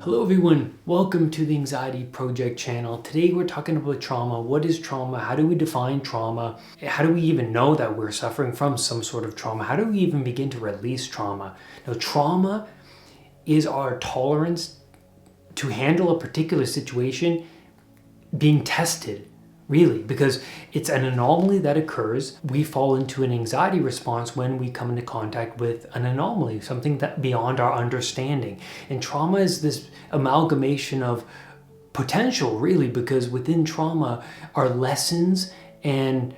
Hello everyone, welcome to the Anxiety Project channel. Today we're talking about trauma. What is trauma? How do we define trauma? How do we even know that we're suffering from some sort of trauma? How do we even begin to release trauma? Now, trauma is our tolerance to handle a particular situation being tested, really, because it's an anomaly that occurs. We fall into an anxiety response when we come into contact with an anomaly, something that beyond our understanding. And trauma is this amalgamation of potential, really, because within trauma are lessons and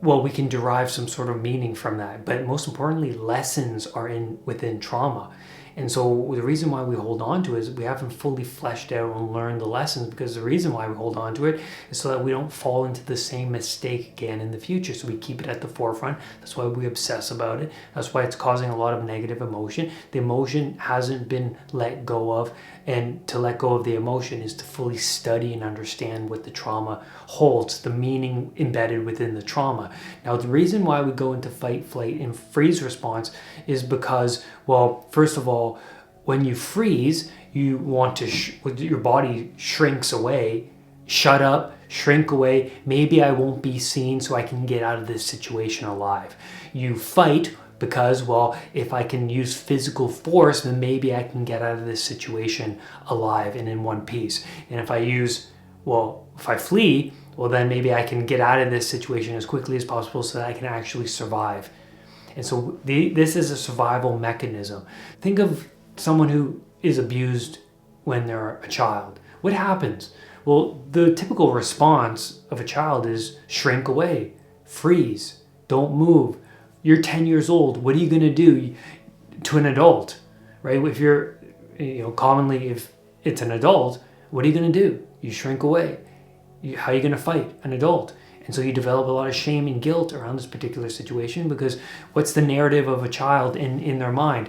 we can derive some sort of meaning from that. But most importantly, lessons are within trauma. And so the reason why we hold on to it is we haven't fully fleshed out and learned the lessons, because the reason why we hold on to it is so that we don't fall into the same mistake again in the future. So we keep it at the forefront. That's why we obsess about it. That's why it's causing a lot of negative emotion. The emotion hasn't been let go of, and to let go of the emotion is to fully study and understand what the trauma holds, the meaning embedded within the trauma. Now, the reason why we go into fight, flight, and freeze response is because, first of all, when you freeze, you want to, your body shrinks away, shut up, shrink away. Maybe I won't be seen, so I can get out of this situation alive. You fight because, if I can use physical force, then maybe I can get out of this situation alive and in one piece. And if I flee, then maybe I can get out of this situation as quickly as possible so that I can actually survive. And so this is a survival mechanism. Think of someone who is abused when they're a child. What happens? Well, the typical response of a child is shrink away, freeze, don't move. You're 10 years old. What are you going to do to an adult, right? If you're, commonly if it's an adult, what are you going to do? You shrink away. How are you going to fight an adult? And so you develop a lot of shame and guilt around this particular situation, because what's the narrative of a child in their mind?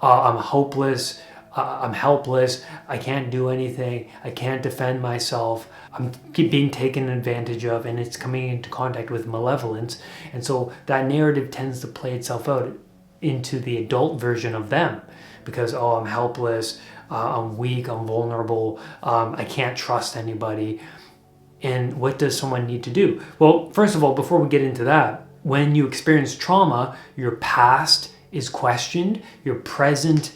I'm hopeless, I'm helpless, I can't do anything, I can't defend myself, I'm being taken advantage of, and it's coming into contact with malevolence. And so that narrative tends to play itself out into the adult version of them, because, I'm helpless, I'm weak, I'm vulnerable, I can't trust anybody. And what does someone need to do? Well, first of all, before we get into that, when you experience trauma, your past is questioned, your present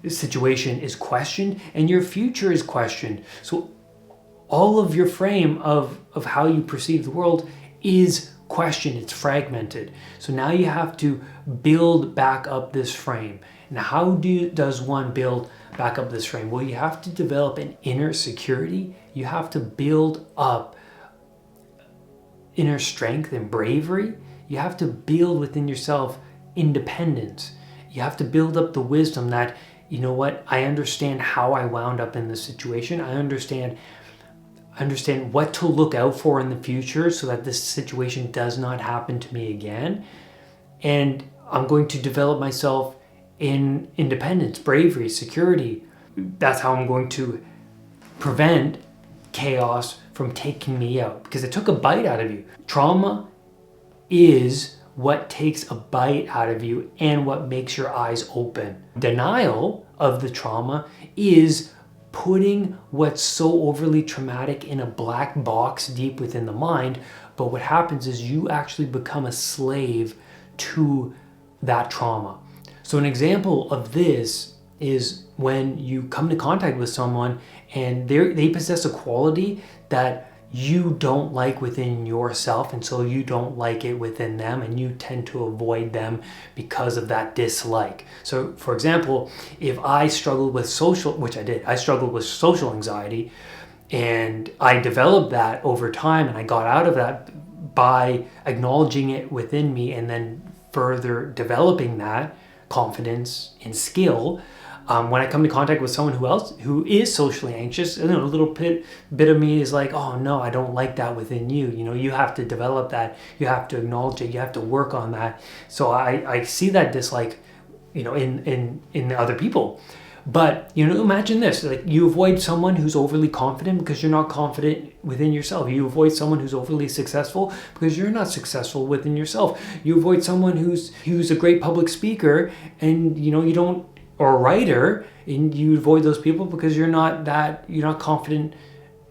situation is questioned, and your future is questioned. So all of your frame of how you perceive the world is questioned, it's fragmented. So now you have to build back up this frame. And how does one build back up this frame? Well, you have to develop an inner security. You have to build up inner strength and bravery. You have to build within yourself independence. You have to build up the wisdom that, I understand how I wound up in this situation. I understand what to look out for in the future so that this situation does not happen to me again. And I'm going to develop myself in independence, bravery, security. That's how I'm going to prevent chaos from taking me out, because it took a bite out of you. Trauma is what takes a bite out of you and what makes your eyes open. Denial of the trauma is putting what's so overly traumatic in a black box deep within the mind. But what happens is you actually become a slave to that trauma. So an example of this is when you come into contact with someone and they possess a quality that you don't like within yourself, and so you don't like it within them, and you tend to avoid them because of that dislike. So for example, if I struggled with I struggled with social anxiety, and I developed that over time, and I got out of that by acknowledging it within me and then further developing that confidence and skill. When I come into contact with someone who is socially anxious, a little bit of me is like, oh no, I don't like that within you. You have to develop that. You have to acknowledge it. You have to work on that. So I see that dislike, in other people. But, imagine this, like you avoid someone who's overly confident because you're not confident within yourself. You avoid someone who's overly successful because you're not successful within yourself. You avoid someone who's a great public speaker and, you don't or a writer, and you avoid those people because you're not confident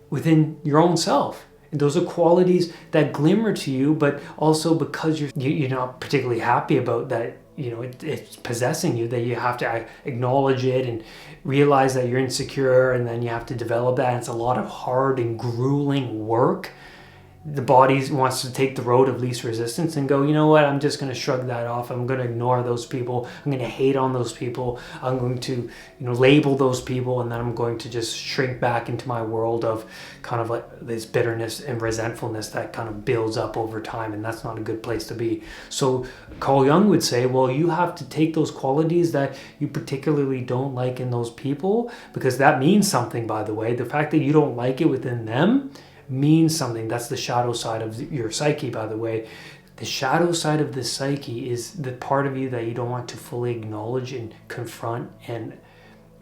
within your own self. And those are qualities that glimmer to you, but also because you're not particularly happy about that, it's possessing you, that you have to acknowledge it and realize that you're insecure, and then you have to develop that. And it's a lot of hard and grueling work. The body wants to take the road of least resistance and go, you know what, I'm just going to shrug that off. I'm going to ignore those people. I'm going to hate on those people. I'm going to, label those people, and then I'm going to just shrink back into my world of kind of like this bitterness and resentfulness that kind of builds up over time, and that's not a good place to be. So Carl Jung would say, well, you have to take those qualities that you particularly don't like in those people, because that means something, by the way. The fact that you don't like it within them means something. That's the shadow side of your psyche, by the way. The shadow side of the psyche is the part of you that you don't want to fully acknowledge and confront and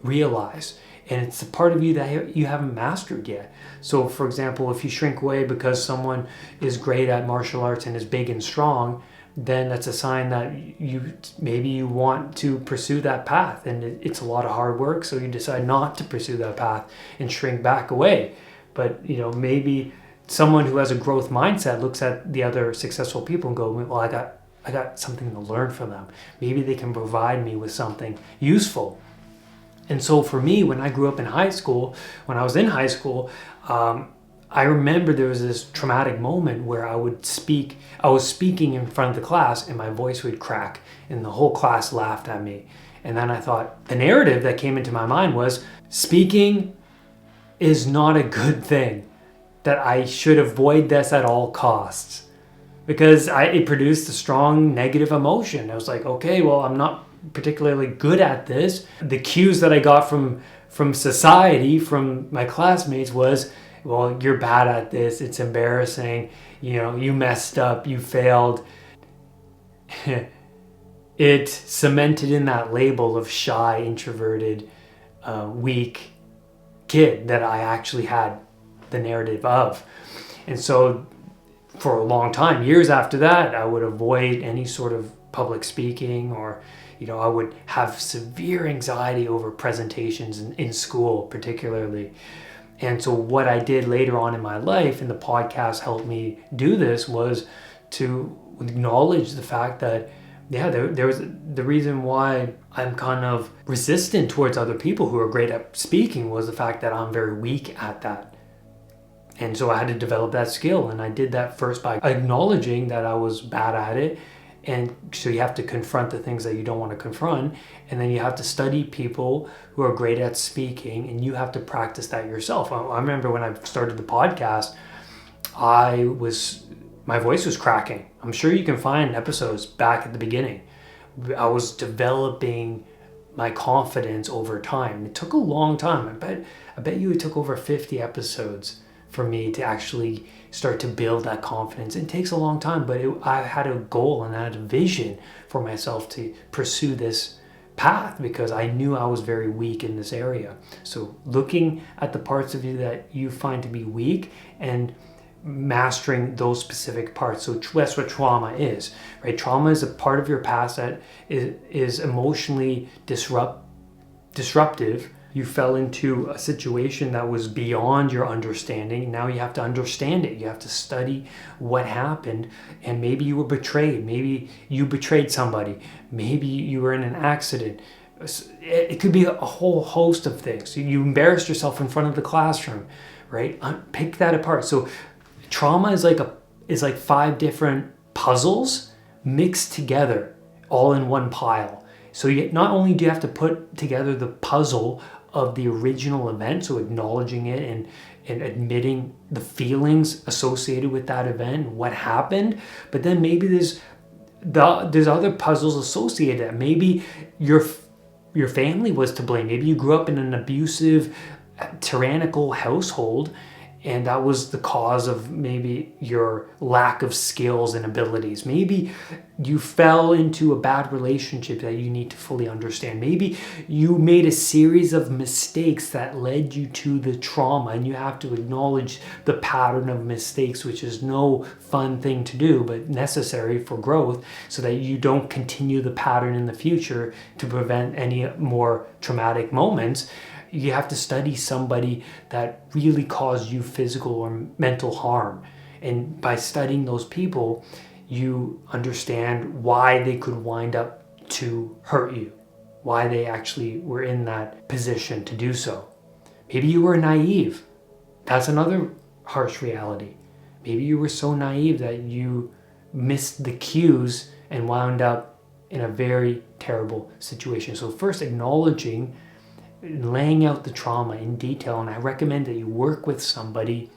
realize. And it's the part of you that you haven't mastered yet. So, for example, if you shrink away because someone is great at martial arts and is big and strong, then that's a sign that you want to pursue that path. And it's a lot of hard work, so you decide not to pursue that path and shrink back away. But, maybe someone who has a growth mindset looks at the other successful people and go, well, I got something to learn from them. Maybe they can provide me with something useful. And so for me, when I grew up in high school, when I was in high school, I remember there was this traumatic moment where I was speaking in front of the class and my voice would crack and the whole class laughed at me. And then I thought, the narrative that came into my mind was, speaking is not a good thing, that I should avoid this at all costs, because it produced a strong negative emotion. I was like, okay, well, I'm not particularly good at this. The cues that I got from society, from my classmates was, well, you're bad at this, it's embarrassing, you messed up, you failed. It cemented in that label of shy, introverted, weak kid that I actually had the narrative of. And so for a long time, years after that, I would avoid any sort of public speaking, or I would have severe anxiety over presentations in school particularly. And so what I did later on in my life, and the podcast helped me do this, was to acknowledge the fact that there was the reason why I'm kind of resistant towards other people who are great at speaking was the fact that I'm very weak at that. And so I had to develop that skill, and I did that first by acknowledging that I was bad at it. And so you have to confront the things that you don't want to confront, and then you have to study people who are great at speaking, and you have to practice that yourself. I remember when I started the podcast, my voice was cracking. I'm sure you can find episodes back at the beginning. I was developing my confidence over time. It took a long time. I bet you it took over 50 episodes for me to actually start to build that confidence. It takes a long time, but I had a goal and I had a vision for myself to pursue this path because I knew I was very weak in this area. So looking at the parts of you that you find to be weak and mastering those specific parts. So that's what trauma is, right? Trauma is a part of your past that is emotionally disruptive. You fell into a situation that was beyond your understanding. Now you have to understand it. You have to study what happened, and maybe you were betrayed. Maybe you betrayed somebody. Maybe you were in an accident. It could be a whole host of things. You embarrassed yourself in front of the classroom, right? Pick that apart. So trauma is like 5 different puzzles mixed together, all in one pile. So not only do you have to put together the puzzle of the original event, so acknowledging it and admitting the feelings associated with that event, what happened, but then maybe there's other puzzles associated. Maybe your family was to blame. Maybe you grew up in an abusive, tyrannical household, and that was the cause of maybe your lack of skills and abilities. Maybe you fell into a bad relationship that you need to fully understand. Maybe you made a series of mistakes that led you to the trauma, and you have to acknowledge the pattern of mistakes, which is no fun thing to do, but necessary for growth, so that you don't continue the pattern in the future to prevent any more traumatic moments. You have to study somebody that really caused you physical or mental harm. And by studying those people, you understand why they could wind up to hurt you, why they actually were in that position to do so. Maybe you were naive. That's another harsh reality. Maybe you were so naive that you missed the cues and wound up in a very terrible situation. So first, acknowledging, laying out the trauma in detail, and I recommend that you work with somebody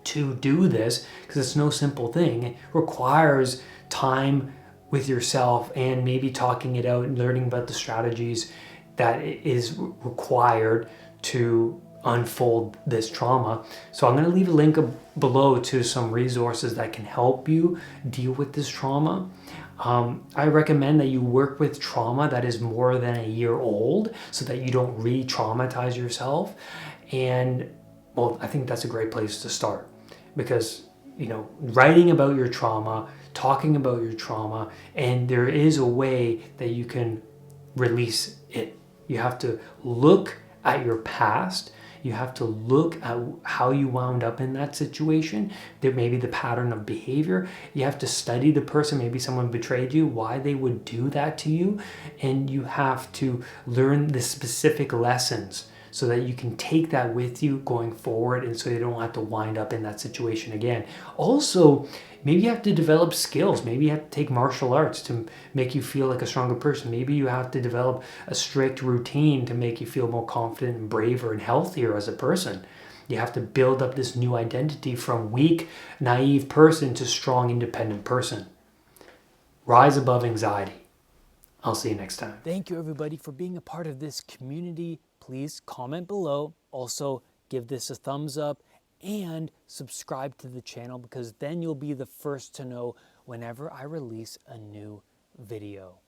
to do this, because it's no simple thing. It requires time with yourself and maybe talking it out and learning about the strategies that is required to unfold this trauma. So I'm going to leave a link below to some resources that can help you deal with this trauma. I recommend that you work with trauma that is more than a year old, so that you don't re-traumatize yourself. And well, I think that's a great place to start, because writing about your trauma, talking about your trauma, and there is a way that you can release it. You have to look at your past. You have to look at how you wound up in that situation. There may be the pattern of behavior. You have to study the person. Maybe someone betrayed you, why they would do that to you. And you have to learn the specific lessons so that you can take that with you going forward, and so you don't have to wind up in that situation again. Also, maybe you have to develop skills. Maybe you have to take martial arts to make you feel like a stronger person. Maybe you have to develop a strict routine to make you feel more confident and braver and healthier as a person. You have to build up this new identity from weak, naive person to strong, independent person. Rise above anxiety. I'll see you next time. Thank you, everybody, for being a part of this community. Please comment below. Also, give this a thumbs up and subscribe to the channel, because then you'll be the first to know whenever I release a new video.